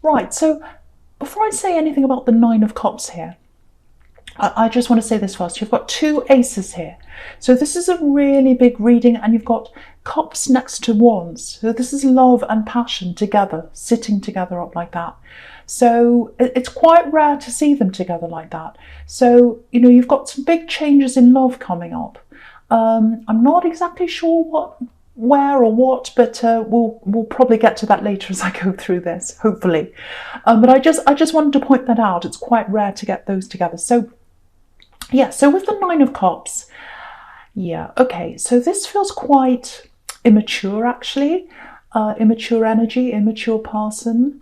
Right, so before I say anything about the Nine of Cups here, I just want to say this first. You've got two aces here. So this is a really big reading, and you've got cups next to wands. So this is love and passion together, sitting together up like that. So it's quite rare to see them together like that. So, you know, you've got some big changes in love coming up. I'm not exactly sure where or what, but we'll probably get to that later as I go through this, hopefully. But I just wanted to point that out. It's quite rare to get those together. So yeah, so with the Nine of Cups, yeah, okay, so this feels quite immature actually, immature energy, immature person,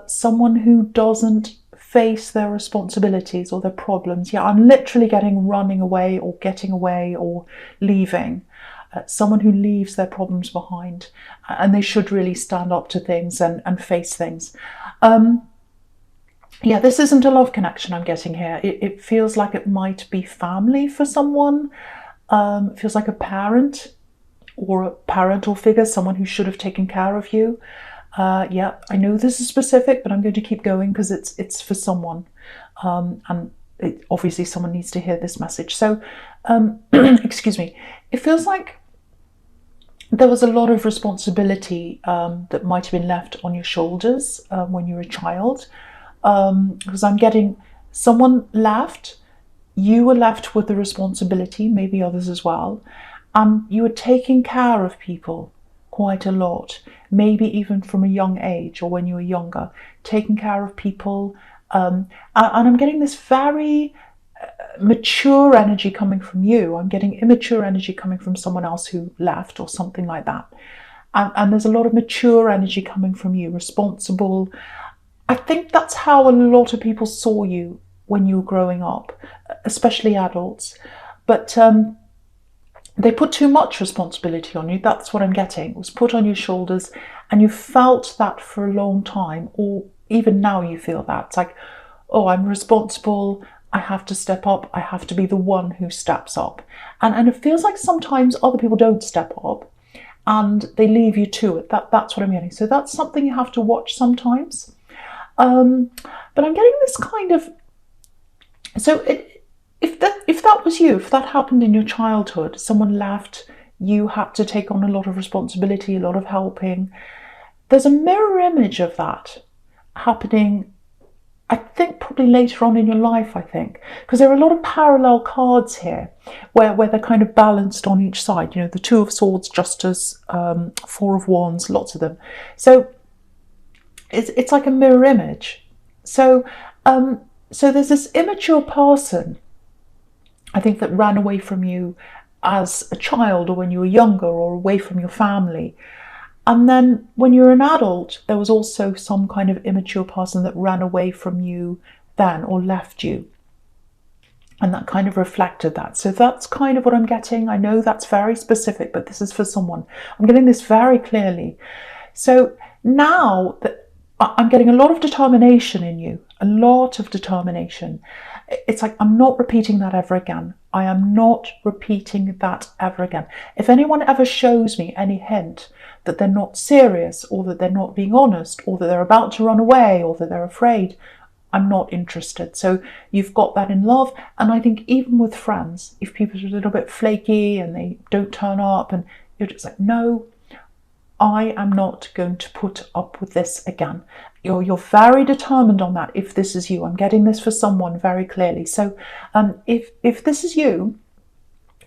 someone who doesn't face their responsibilities or their problems. Yeah, I'm literally getting running away or getting away or leaving. Someone who leaves their problems behind, and they should really stand up to things and face things. Yeah, this isn't a love connection I'm getting here. It feels like it might be family for someone. It feels like a parent or a parental figure, someone who should have taken care of you. Yeah, I know this is specific, but I'm going to keep going because it's for someone. And obviously someone needs to hear this message. So, excuse me. It feels like there was a lot of responsibility that might have been left on your shoulders when you were a child. Because I'm getting someone left, you were left with the responsibility, maybe others as well, and you were taking care of people quite a lot, maybe even from a young age or when you were younger, taking care of people. And I'm getting this very mature energy coming from you. I'm getting immature energy coming from someone else who left or something like that. And there's a lot of mature energy coming from you, responsible. I think that's how a lot of people saw you when you were growing up, especially adults. But they put too much responsibility on you. That's what I'm getting. It was put on your shoulders, and you felt that for a long time, or even now you feel that. It's like, oh, I'm responsible. I have to step up. I have to be the one who steps up. And it feels like sometimes other people don't step up and they leave you to it. That's what I'm getting. So that's something you have to watch sometimes. But I'm getting this kind of, so if that was you, if that happened in your childhood, someone left, you had to take on a lot of responsibility, a lot of helping. There's a mirror image of that happening, I think probably later on in your life, I think, because there are a lot of parallel cards here where they're kind of balanced on each side. You know, the Two of Swords, Justice, Four of Wands, lots of them. So it's like a mirror image. So so there's this immature person, I think, that ran away from you as a child or when you were younger, or away from your family. And then when you're an adult, there was also some kind of immature person that ran away from you then, or left you. And that kind of reflected that. So that's kind of what I'm getting. I know that's very specific, but this is for someone. I'm getting this very clearly. So now that I'm getting a lot of determination in you, a lot of determination. It's like, I'm not repeating that ever again. I am not repeating that ever again. If anyone ever shows me any hint that they're not serious, or that they're not being honest, or that they're about to run away, or that they're afraid, I'm not interested. So you've got that in love. And I think even with friends, if people are a little bit flaky and they don't turn up, and you're just like, no, I am not going to put up with this again. You're very determined on that. If this is you, I'm getting this for someone very clearly. So if this is you,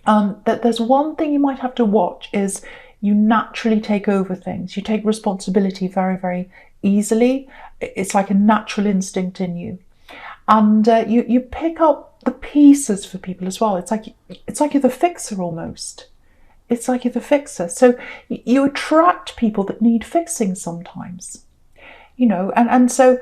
that there's one thing you might have to watch is you naturally take over things. You take responsibility very, very easily. It's like a natural instinct in you. And you pick up the pieces for people as well. It's like you're the fixer almost. It's like you're the fixer. So you attract people that need fixing sometimes, you know, and so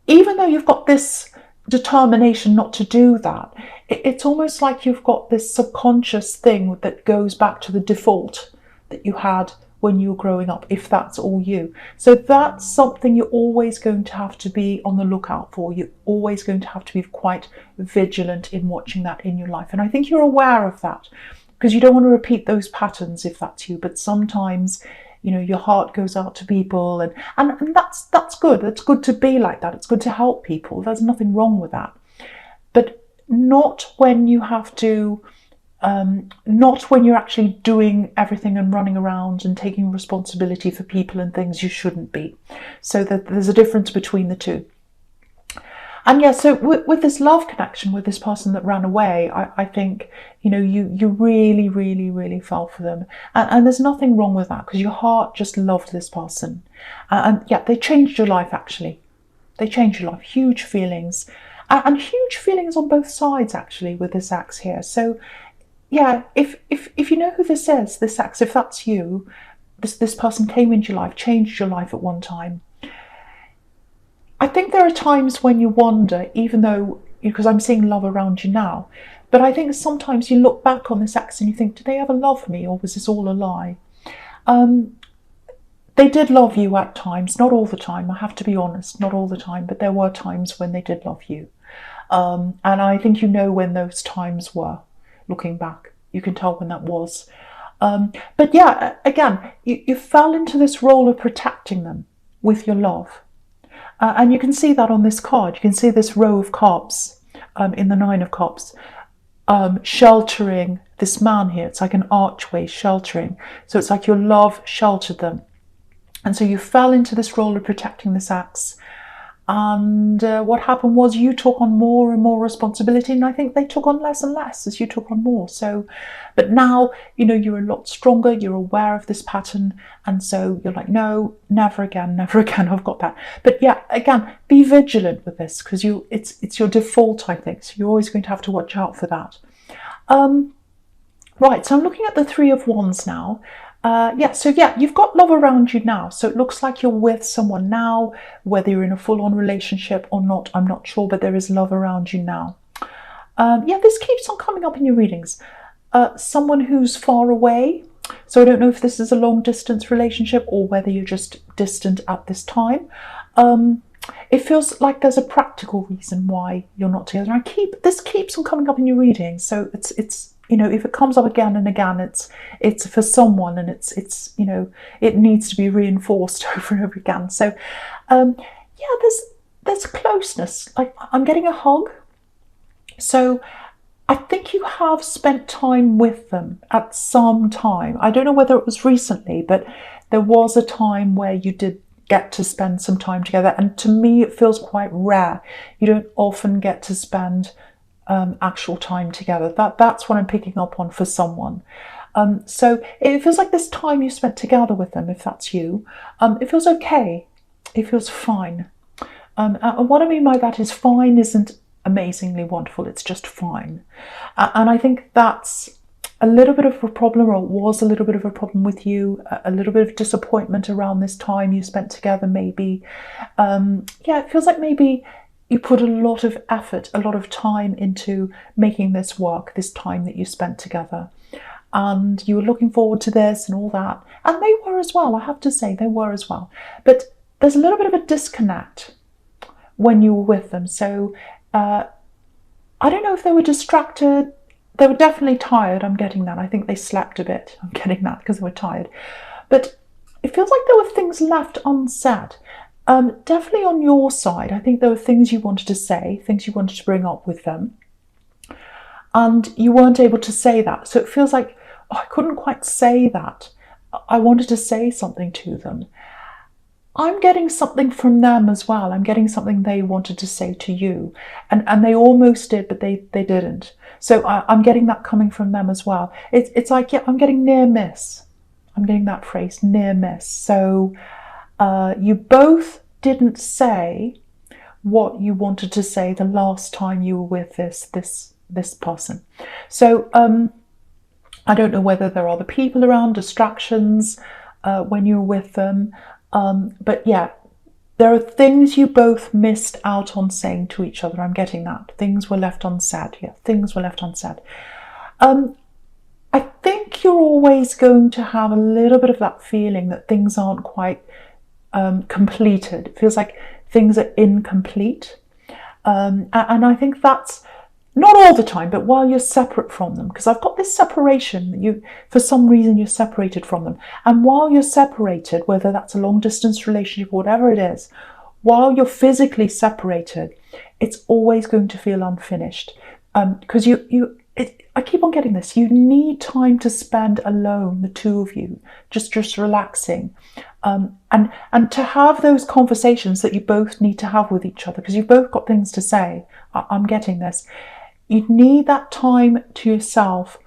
even though you've got this determination not to do that, it's almost like you've got this subconscious thing that goes back to the default that you had when you were growing up, if that's all you. So that's something you're always going to have to be on the lookout for. You're always going to have to be quite vigilant in watching that in your life. And I think you're aware of that, because you don't want to repeat those patterns if that's you. But sometimes your heart goes out to people, and that's good. It's good to be like that. It's good to help people. There's nothing wrong with that. But not when you have to, not when you're actually doing everything and running around and taking responsibility for people and things you shouldn't be. So that there's a difference between the two. And yeah, so with this love connection with this person that ran away, I think, you really, really, really fell for them. And there's nothing wrong with that, because your heart just loved this person. And yeah, they changed your life, actually. They changed your life. Huge feelings. And huge feelings on both sides, actually, with this ex here. So yeah, if you know who this is, this ex, if that's you, this person came into your life, changed your life at one time. I think there are times when you wonder, even though, because I'm seeing love around you now, but I think sometimes you look back on this ex and you think, did they ever love me, or was this all a lie? They did love you at times, not all the time, I have to be honest, not all the time, but there were times when they did love you. And I think you know when those times were, looking back. You can tell when that was. But yeah, again, you fell into this role of protecting them with your love. And you can see that on this card. You can see this row of cups in the Nine of Cups, sheltering this man here. It's like an archway sheltering. So it's like your love sheltered them. And so you fell into this role of protecting this ex. And what happened was you took on more and more responsibility, and I think they took on less and less as you took on more. So, but now, you're a lot stronger, you're aware of this pattern, and so you're like, no, never again, I've got that. But yeah, again, be vigilant with this, because it's your default, I think, so you're always going to have to watch out for that. Right, so I'm looking at the Three of Wands now. You've got love around you now. So it looks like you're with someone now, whether you're in a full-on relationship or not, I'm not sure, but there is love around you now. This keeps on coming up in your readings. Someone who's far away. So I don't know if this is a long-distance relationship or whether you're just distant at this time. It feels like there's a practical reason why you're not together. This keeps on coming up in your readings. So it's if it comes up again and again, it's for someone, and it's it needs to be reinforced over and over again. So there's closeness. Like, I'm getting a hug. So I think you have spent time with them at some time. I don't know whether it was recently, but there was a time where you did get to spend some time together. And to me, it feels quite rare. You don't often get to spend actual time together. That's what I'm picking up on for someone. So it feels like this time you spent together with them, if that's you, it feels okay. It feels fine. And what I mean by that is fine isn't amazingly wonderful, it's just fine. And I think that's a little bit of a problem, or it was a little bit of a problem with you, a little bit of disappointment around this time you spent together maybe. It feels like maybe you put a lot of effort, a lot of time into making this work, this time that you spent together. And you were looking forward to this and all that. And they were as well, I have to say, they were as well. But there's a little bit of a disconnect when you were with them. So I don't know if they were distracted. They were definitely tired, I'm getting that. I think they slept a bit, I'm getting that, because they were tired. But it feels like there were things left unsaid. Definitely on your side, I think there were things you wanted to say, things you wanted to bring up with them, and you weren't able to say that. So it feels like, I couldn't quite say that. I wanted to say something to them. I'm getting something from them as well. I'm getting something they wanted to say to you, and they almost did, but they didn't. So I'm getting that coming from them as well. It's like, I'm getting near miss. I'm getting that phrase, near miss. So you both didn't say what you wanted to say the last time you were with this person. So I don't know whether there are other people around, distractions when you were with them. But yeah, there are things you both missed out on saying to each other. I'm getting that. Things were left unsaid. Yeah, things were left unsaid. I think you're always going to have a little bit of that feeling that things aren't quite completed. It feels like things are incomplete. And I think that's not all the time, but while you're separate from them, because I've got this separation, you, for some reason you're separated from them. And while you're separated, whether that's a long distance relationship or whatever it is, while you're physically separated, it's always going to feel unfinished. Because I keep on getting this. You need time to spend alone, the two of you, just relaxing, and to have those conversations that you both need to have with each other, because you've both got things to say. I'm getting this. You need that time to yourself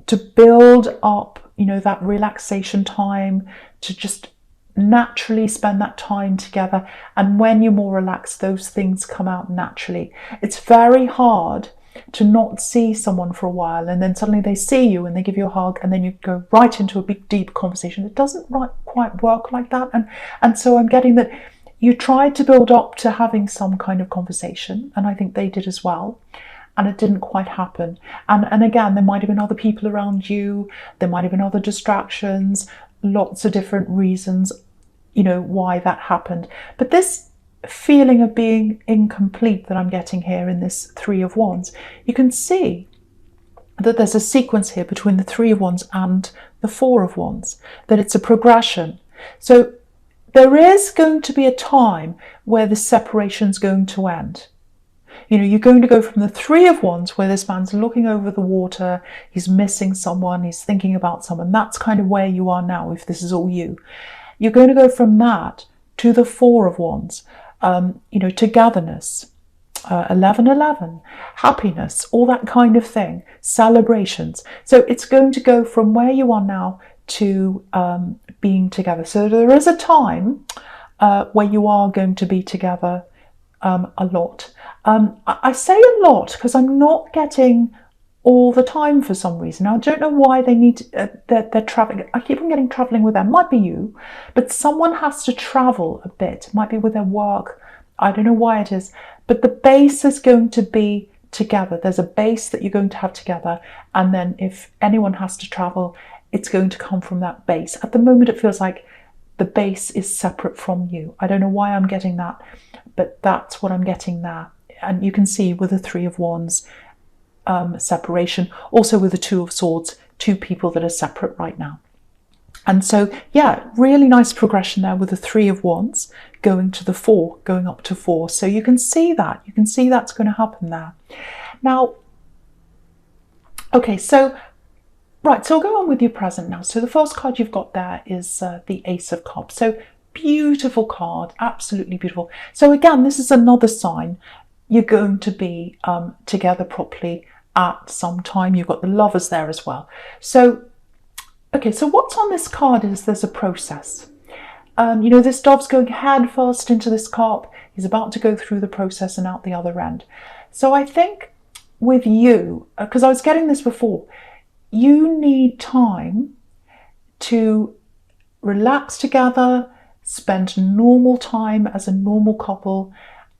to build up, that relaxation time, to just naturally spend that time together. And when you're more relaxed, those things come out naturally. It's very hard to not see someone for a while and then suddenly they see you and they give you a hug and then you go right into a big deep conversation. It doesn't quite work like that. And so I'm getting that you tried to build up to having some kind of conversation, and I think they did as well, and it didn't quite happen. And again, there might have been other people around you, there might have been other distractions, lots of different reasons, why that happened. But this feeling of being incomplete that I'm getting here in this Three of Wands, you can see that there's a sequence here between the Three of Wands and the Four of Wands, that it's a progression. So there is going to be a time where the separation's going to end. You're going to go from the Three of Wands, where this man's looking over the water, he's missing someone, he's thinking about someone. That's kind of where you are now, if this is all you. You're going to go from that to the Four of Wands, togetherness, 1111, happiness, all that kind of thing, celebrations. So it's going to go from where you are now to being together. So there is a time where you are going to be together a lot. I say a lot because I'm not getting all the time for some reason. I don't know why they need they're traveling. I keep on getting traveling with them. Might be you, but someone has to travel a bit. Might be with their work. I don't know why it is, but the base is going to be together. There's a base that you're going to have together, and then if anyone has to travel, it's going to come from that base. At the moment, it feels like the base is separate from you. I don't know why I'm getting that, but that's what I'm getting there. And you can see with the Three of Wands, separation, also with the Two of Swords, two people that are separate right now. And so, yeah, really nice progression there with the Three of Wands going to the Four, going up to Four. So you can see that. You can see that's going to happen there. Now, okay, so, right, so I'll go on with your present now. So the first card you've got there is the Ace of Cups. So beautiful card, absolutely beautiful. So again, this is another sign you're going to be together properly at some time. You've got the Lovers there as well. So, okay, so what's on this card is there's a process. This dove's going head first into this cup. He's about to go through the process and out the other end. So I think with you, because I was getting this before, you need time to relax together, spend normal time as a normal couple,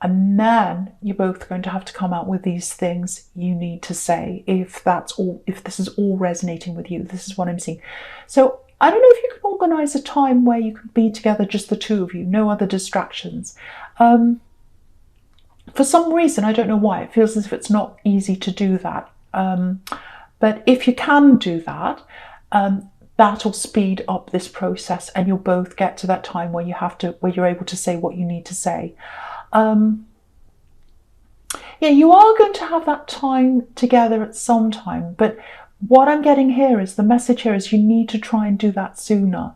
and then you're both going to have to come out with these things you need to say if this is all resonating with you. This is what I'm seeing. So I don't know if you can organise a time where you could be together, just the two of you, no other distractions. For some reason, I don't know why, it feels as if it's not easy to do that. But if you can do that, that'll speed up this process, and you'll both get to that time where you're able to say what you need to say. Yeah, you are going to have that time together at some time, but what I'm getting here is the message here is you need to try and do that sooner.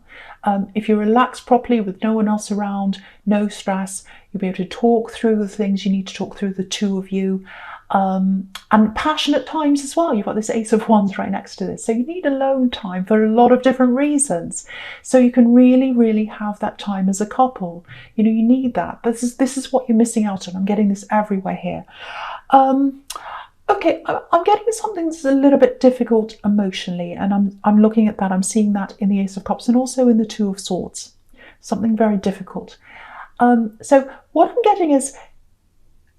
If you relax properly with no one else around, no stress, you'll be able to talk through the things you need to talk through, the two of you. And passionate times as well. You've got this Ace of Wands right next to this. So you need alone time for a lot of different reasons. So you can really, really have that time as a couple. You need that. This is what you're missing out on. I'm getting this everywhere here. Okay, I'm getting something that's a little bit difficult emotionally, and I'm looking at that. I'm seeing that in the Ace of Cups and also in the Two of Swords. Something very difficult. So what I'm getting is,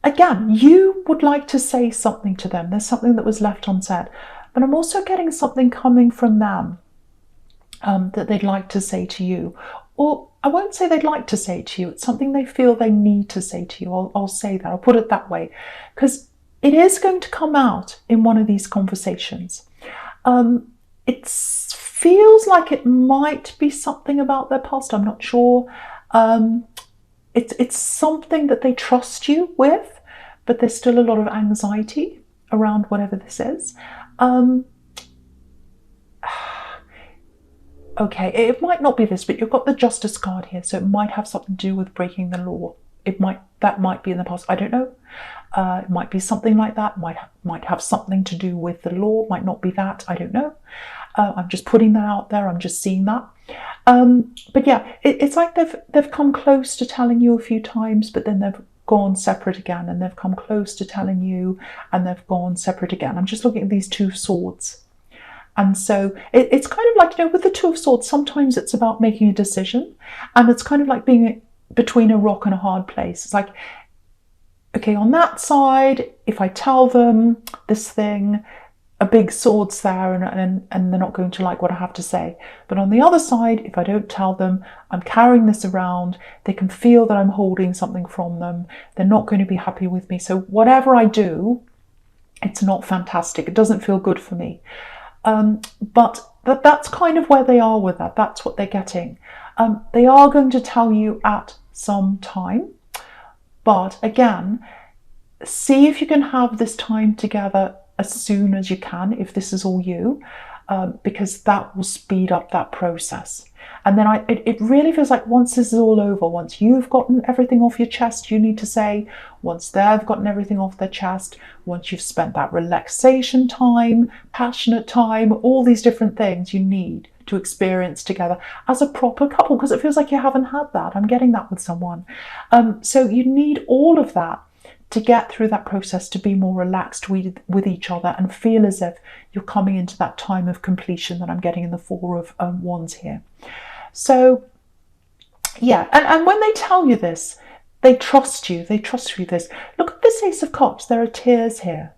again, you would like to say something to them. There's something that was left unsaid. But I'm also getting something coming from them that they'd like to say to you. Or I won't say they'd like to say to you. It's something they feel they need to say to you. I'll say that. I'll put it that way. Because it is going to come out in one of these conversations. It feels like it might be something about their past. I'm not sure. It's something that they trust you with, but there's still a lot of anxiety around whatever this is. Okay, it might not be this, but you've got the Justice card here, so it might have something to do with breaking the law. That might be in the past. I don't know. It might be something like that. Might have something to do with the law. Might not be that. I don't know. I'm just putting that out there. I'm just seeing that. But yeah, it's like they've come close to telling you a few times, but then they've gone separate again, and they've come close to telling you, and they've gone separate again. I'm just looking at these Two of Swords. And so it's kind of like, with the Two of Swords, sometimes it's about making a decision, and it's kind of like being between a rock and a hard place. It's like, okay, on that side, if I tell them this thing, a big sword's there, and they're not going to like what I have to say. But on the other side, if I don't tell them, I'm carrying this around, they can feel that I'm holding something from them. They're not going to be happy with me. So whatever I do, it's not fantastic. It doesn't feel good for me. But that's kind of where they are with that. That's what they're getting. They are going to tell you at some time. But again, see if you can have this time together as soon as you can, if this is all you, because that will speed up that process. And then it really feels like once this is all over, once you've gotten everything off your chest, you need to say, once they've gotten everything off their chest, once you've spent that relaxation time, passionate time, all these different things you need to experience together as a proper couple, because it feels like you haven't had that. I'm getting that with someone. So you need all of that to get through that process, to be more relaxed with each other and feel as if you're coming into that time of completion that I'm getting in the Four of Wands here. So yeah, and when they tell you this, they trust you. They trust you this. Look at this Ace of Cups. There are tears here.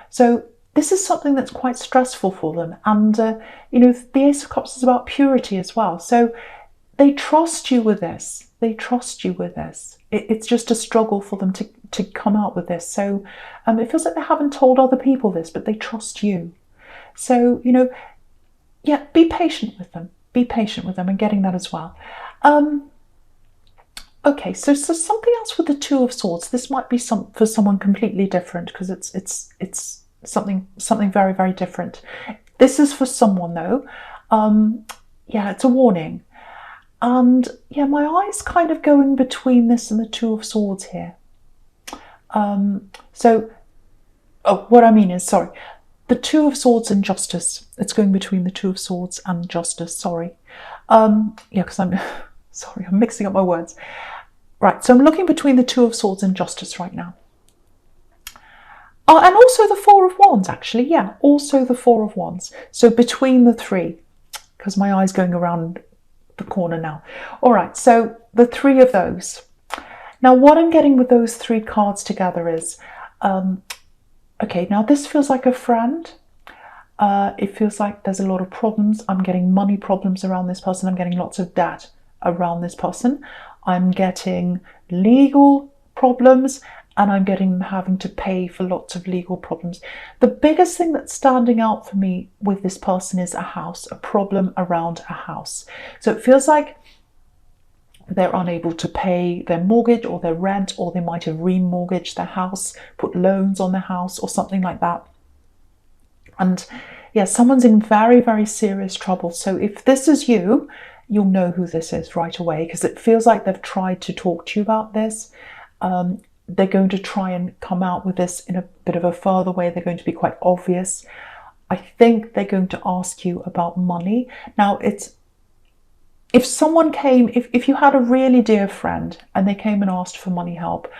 So this is something that's quite stressful for them. And, the Ace of Cups is about purity as well. So they trust you with this. They trust you with this. It's just a struggle for them to come out with this. So it feels like they haven't told other people this, but they trust you. So, yeah, be patient with them. Be patient with them, and getting that as well. Okay, so something else with the Two of Swords. This might be for someone completely different, because it's something very, very different. This is for someone though. Yeah, it's a warning. And yeah, my eye's kind of going between this and the Two of Swords here. What I mean is, sorry, the Two of Swords and Justice. It's going between the Two of Swords and Justice, sorry. Yeah, because I'm mixing up my words. Right, so I'm looking between the Two of Swords and Justice right now. And also the Four of Wands, actually. Yeah, also the Four of Wands. So between the three, because my eye's going around the corner now. All right, so the three of those. Now, what I'm getting with those three cards together is, okay, now this feels like a friend. It feels like there's a lot of problems. I'm getting money problems around this person. I'm getting lots of debt around this person. I'm getting legal problems, and I'm getting them having to pay for lots of legal problems. The biggest thing that's standing out for me with this person is a house, a problem around a house. So it feels like they're unable to pay their mortgage or their rent, or they might have remortgaged their house, put loans on their house or something like that. And yeah, someone's in very, very serious trouble. So if this is you, you'll know who this is right away, because it feels like they've tried to talk to you about this. They're going to try and come out with this in a bit of a further way. They're going to be quite obvious. I think they're going to ask you about money. Now, if someone came, if you had a really dear friend and they came and asked for money help,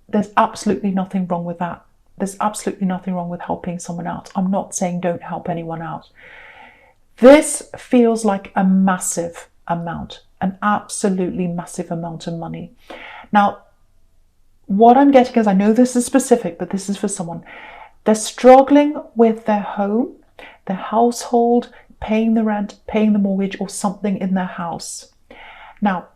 there's absolutely nothing wrong with that. There's absolutely nothing wrong with helping someone out. I'm not saying don't help anyone out. This feels like a massive amount, an absolutely massive amount of money. Now, what I'm getting is, I know this is specific, but this is for someone. They're struggling with their home, their household, paying the rent, paying the mortgage, or something in their house. Now,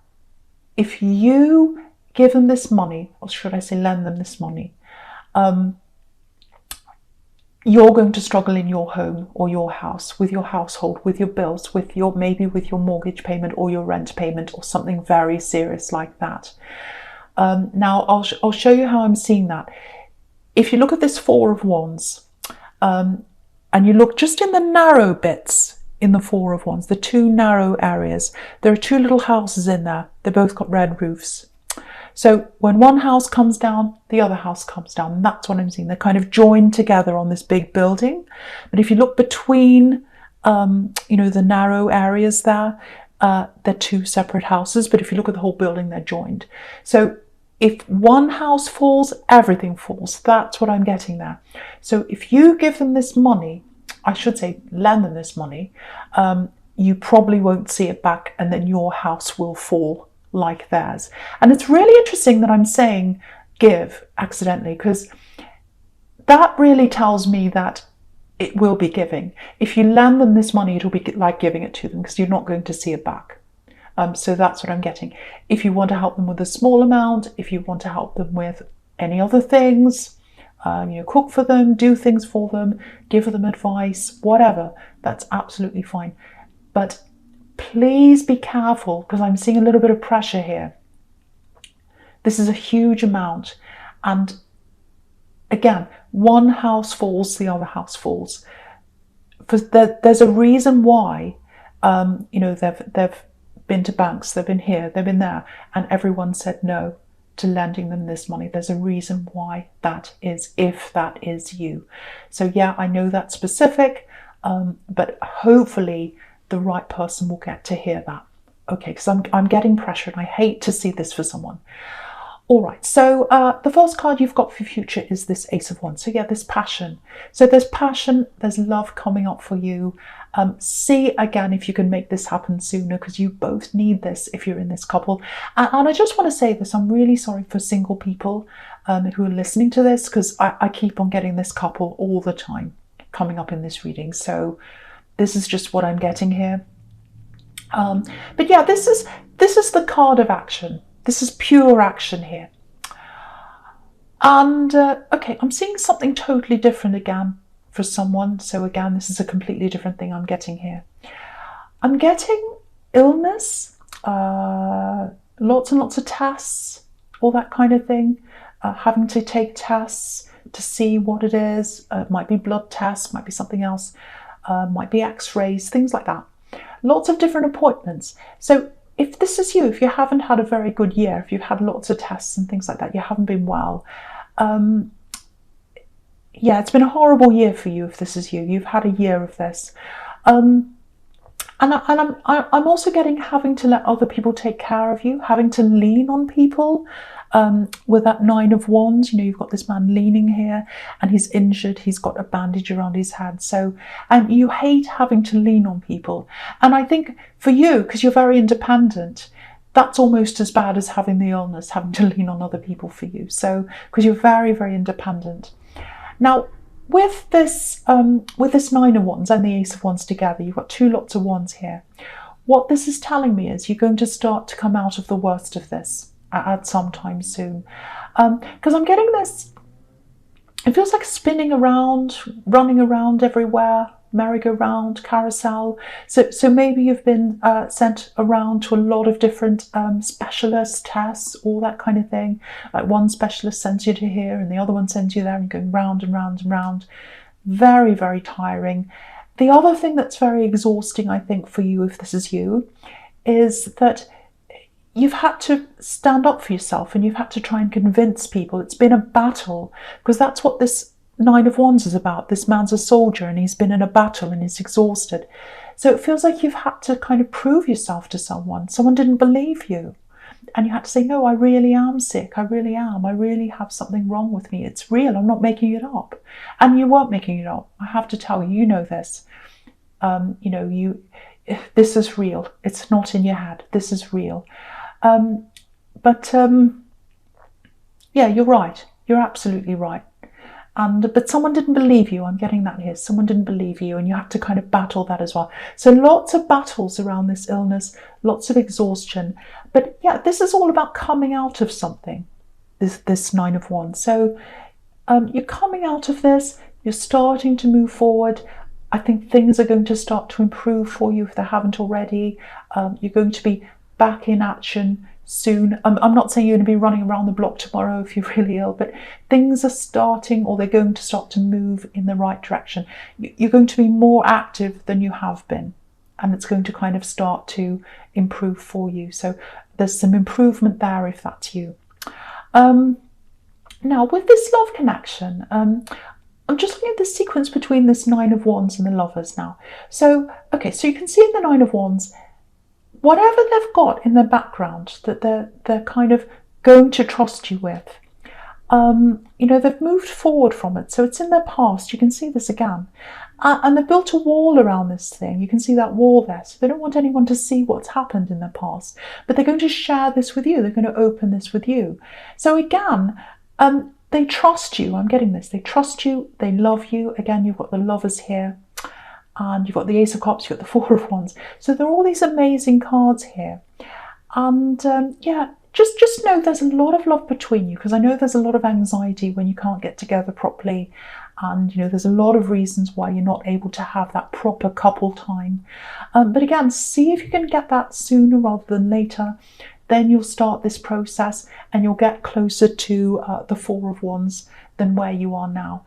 if you give them this money, or should I say lend them this money, you're going to struggle in your home or your house, with your household, with your bills, with your, maybe with your mortgage payment or your rent payment or something very serious like that. Now I'll show you how I'm seeing that. If you look at this Four of Wands, and you look just in the narrow bits in the Four of Wands, the two narrow areas, there are two little houses in there. They both got red roofs. So when one house comes down, the other house comes down. And that's what I'm seeing. They're kind of joined together on this big building. But if you look between, the narrow areas there, they're two separate houses. But if you look at the whole building, they're joined. So if one house falls, everything falls. That's what I'm getting there. So if you give them this money, I should say lend them this money, you probably won't see it back, and then your house will fall like theirs. And it's really interesting that I'm saying give accidentally, because that really tells me that it will be giving. If you lend them this money, it'll be like giving it to them, because you're not going to see it back. So that's what I'm getting. If you want to help them with a small amount, if you want to help them with any other things, cook for them, do things for them, give them advice, whatever, that's absolutely fine. But please be careful, because I'm seeing a little bit of pressure here. This is a huge amount. And again, one house falls, the other house falls. There's a reason why, they've been to banks, they've been here, they've been there, and everyone said no to lending them this money. There's a reason why that is, if that is you. So yeah, I know that's specific, but hopefully the right person will get to hear that. Okay, because I'm getting pressure, and I hate to see this for someone. All right, so the first card you've got for future is this Ace of Wands. So yeah, this passion. So there's passion, there's love coming up for you. See again if you can make this happen sooner, because you both need this if you're in this couple. And I just want to say this, I'm really sorry for single people who are listening to this, because I keep on getting this couple all the time coming up in this reading. So this is just what I'm getting here. But yeah, this is the card of action. This is pure action here. And okay, I'm seeing something totally different again for someone. So again, this is a completely different thing I'm getting here. I'm getting illness, lots and lots of tests, all that kind of thing. Having to take tests to see what it is. It might be blood tests, might be something else, might be x-rays, things like that. Lots of different appointments. So if this is you, if you haven't had a very good year, if you've had lots of tests and things like that, you haven't been well, yeah, it's been a horrible year for you if this is you. You've had a year of this. And I'm also getting having to let other people take care of you, having to lean on people. With that Nine of Wands, you've got this man leaning here, and he's injured, he's got a bandage around his head. So, and you hate having to lean on people. And I think for you, because you're very independent, that's almost as bad as having the illness, having to lean on other people for you. So, because you're very, very independent. Now, with this Nine of Wands and the Ace of Wands together, you've got two lots of wands here. What this is telling me is you're going to start to come out of the worst of this at some time soon. Because I'm getting this, it feels like spinning around, running around everywhere, merry-go-round, carousel. So maybe you've been sent around to a lot of different specialist tests, all that kind of thing. Like one specialist sends you to here and the other one sends you there, and going round and round and round. Very, very tiring. The other thing that's very exhausting, I think, for you, if this is you, is that you've had to stand up for yourself and you've had to try and convince people. It's been a battle, because that's what this Nine of Wands is about. This man's a soldier and he's been in a battle and he's exhausted. So it feels like you've had to kind of prove yourself to someone. Someone didn't believe you. And you had to say, no, I really am sick. I really am. I really have something wrong with me. It's real. I'm not making it up. And you weren't making it up. I have to tell you, you know this. This is real. It's not in your head. This is real. Yeah, you're right. You're absolutely right. But someone didn't believe you. I'm getting that here. Someone didn't believe you, and you have to kind of battle that as well. So lots of battles around this illness, lots of exhaustion. But yeah, this is all about coming out of something, this Nine of Wands. So you're coming out of this. You're starting to move forward. I think things are going to start to improve for you if they haven't already. You're going to be back in action soon. I'm not saying you're going to be running around the block tomorrow if you're really ill, but things are starting, or they're going to start to move in the right direction. You're going to be more active than you have been, and it's going to kind of start to improve for you. So there's some improvement there if that's you. Now, with this love connection, I'm just looking at the sequence between this Nine of Wands and the Lovers now. So, okay, so you can see in the Nine of Wands, whatever they've got in their background that they're kind of going to trust you with, they've moved forward from it. So it's in their past. You can see this again. And they've built a wall around this thing. You can see that wall there. So they don't want anyone to see what's happened in their past. But they're going to share this with you. They're going to open this with you. So again, they trust you. I'm getting this. They trust you. They love you. Again, you've got the Lovers here. And you've got the Ace of Cups. You've got the Four of Wands. So there are all these amazing cards here. And just know there's a lot of love between you, because I know there's a lot of anxiety when you can't get together properly. And, there's a lot of reasons why you're not able to have that proper couple time. But again, see if you can get that sooner rather than later. Then you'll start this process and you'll get closer to the Four of Wands than where you are now.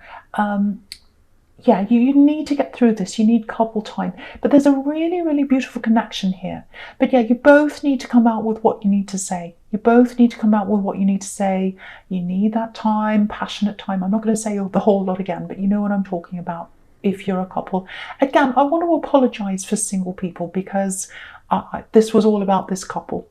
You need to get through this. You need couple time. But there's a really, really beautiful connection here. But you both need to come out with what you need to say. You both need to come out with what you need to say. You need that time, passionate time. I'm not going to say the whole lot again, but you know what I'm talking about if you're a couple. Again, I want to apologise for single people, because this was all about this couple.